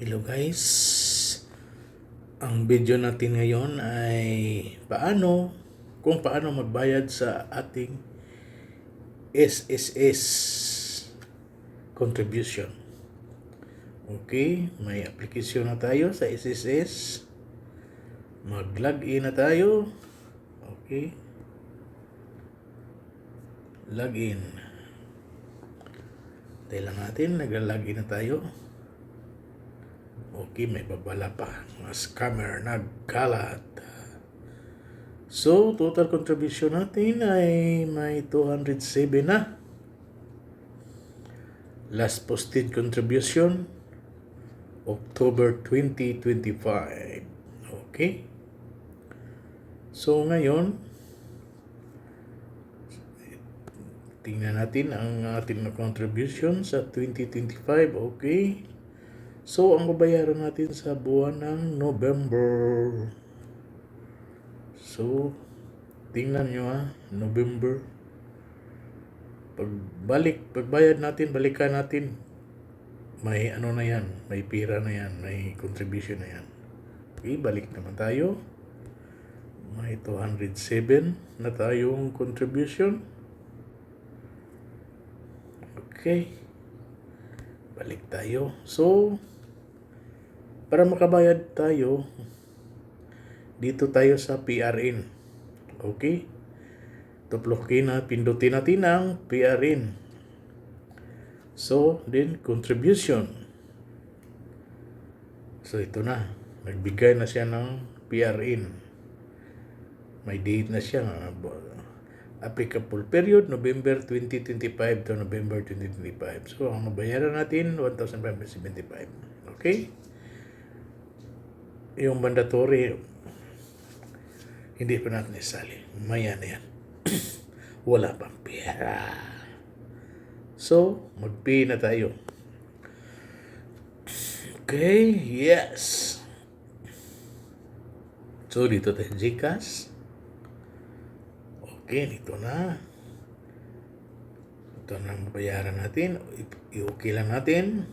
Hello guys, ang video natin ngayon ay kung paano magbayad sa ating SSS contribution. Okay, may application na tayo sa SSS. Mag-login na tayo. Okay, login. Tayo lang natin, nag-login na tayo. Okay, may babala pa. Mga scammer nagkalat. So, total contribution natin ay may 207 na. Last posted contribution, October 2025. Okay. So, ngayon, tingnan natin ang ating contribution sa 2025. Okay. So, ang babayaran natin sa buwan ng November. So, tingnan nyo November. Pagbayad natin, balikan natin. May ano na yan, may pira na yan, may contribution na yan. Okay, balik naman tayo. May 207 na tayong contribution. Okay. Balik tayo. So, para makabayad tayo, dito tayo sa PRN. Okay? Tuplokin na, pindutin natin ang PRN. So, then, contribution. So, ito na. Nagbigay na siya ng PRN. May date na siya. Applicable period, November 2025 to November 2025. So, ang mabayaran natin, 1,575. Okay? Yung mandatory, hindi pa natin isali. Maya na yan. Wala pang pera. So, mag-pay na tayo. Okay, yes. So, dito tayo GCash. Okay, dito na. Ito na ang bayaran natin. I-okay lang natin.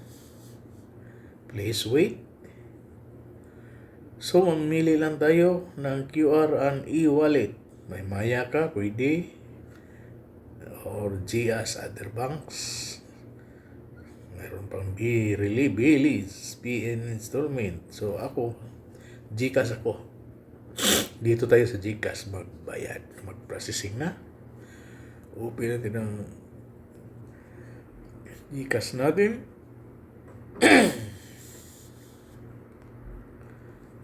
Please wait. So, mamili lang tayo ng QR and e-wallet. May Maya ka, pwede. Or GS other banks. Meron pang Belize, PN installment. So, ako, GCash ako. Dito tayo sa GCash magbayad. Mag-processing na. Open natin ang GCash natin.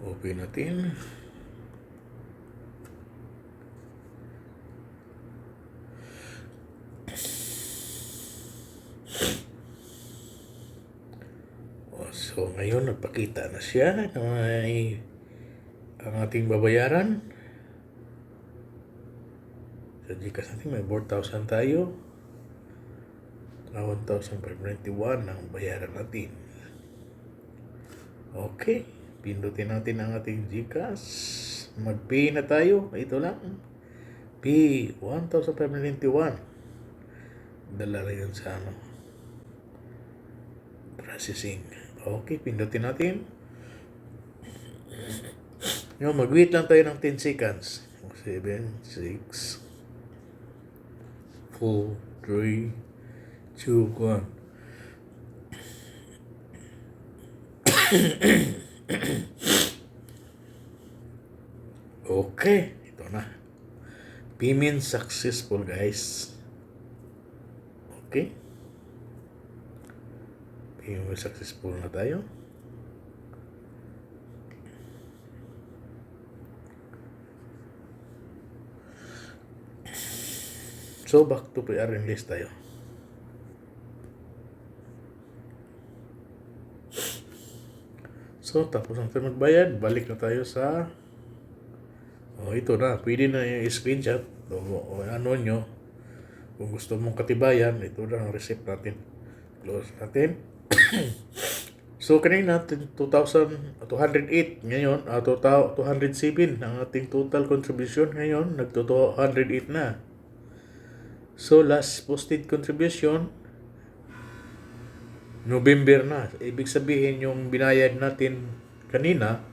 Open natin. So, ngayon nagpakita na siya na may ang ating babayaran. Sa GCash natin may 4,000 tayo. 1,591 ang bayaran natin. Okay. Pindutin natin ang ating GCash. Mag-pay na tayo. Ito lang. Pay 1,591. Dala rin yun sa processing. Okay, pindutin natin. Mag-wait lang tayo ng 10 seconds. 7, 6, 4, 3, 2, 1. Okay, ito na. Payment successful, guys. Okay. Payment successful na tayo. So, back to PRN list tayo. So, tapos natin magbayad. Balik na tayo sa ito na, pwede na yung screenshot o ano nyo. Kung gusto mong katibayan, ito na ang receipt natin. Close natin. So, kanina 208 ngayon, 207 ang ating total contribution ngayon, nagto-208 na. So, last posted contribution, November na. Ibig sabihin yung binayad natin kanina,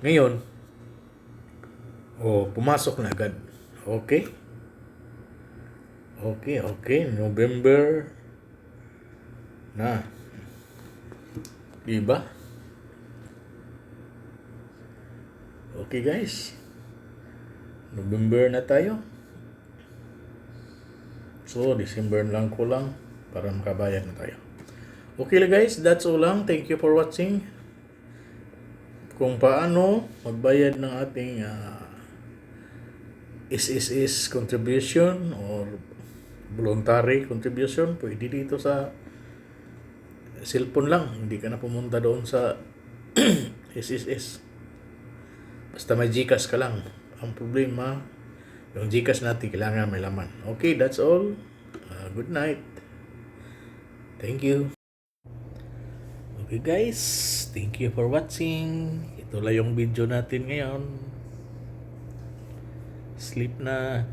ngayon, pumasok na agad. Okay? Okay. November na. Diba? Okay guys. November na tayo. So, December lang ko lang para makabayad na tayo. Okay lang guys, that's all lang. Thank you for watching. Kung paano magbayad ng ating SSS contribution or voluntary contribution, pwede dito sa cellphone lang. Hindi ka na pumunta doon sa SSS. Basta may GCash ka lang. Ang problema, yung GCash natin kailangan may laman. Okay, that's all. Good night. Thank you. Okay guys, thank you for watching. Ito lang yung video natin ngayon. Sleep na.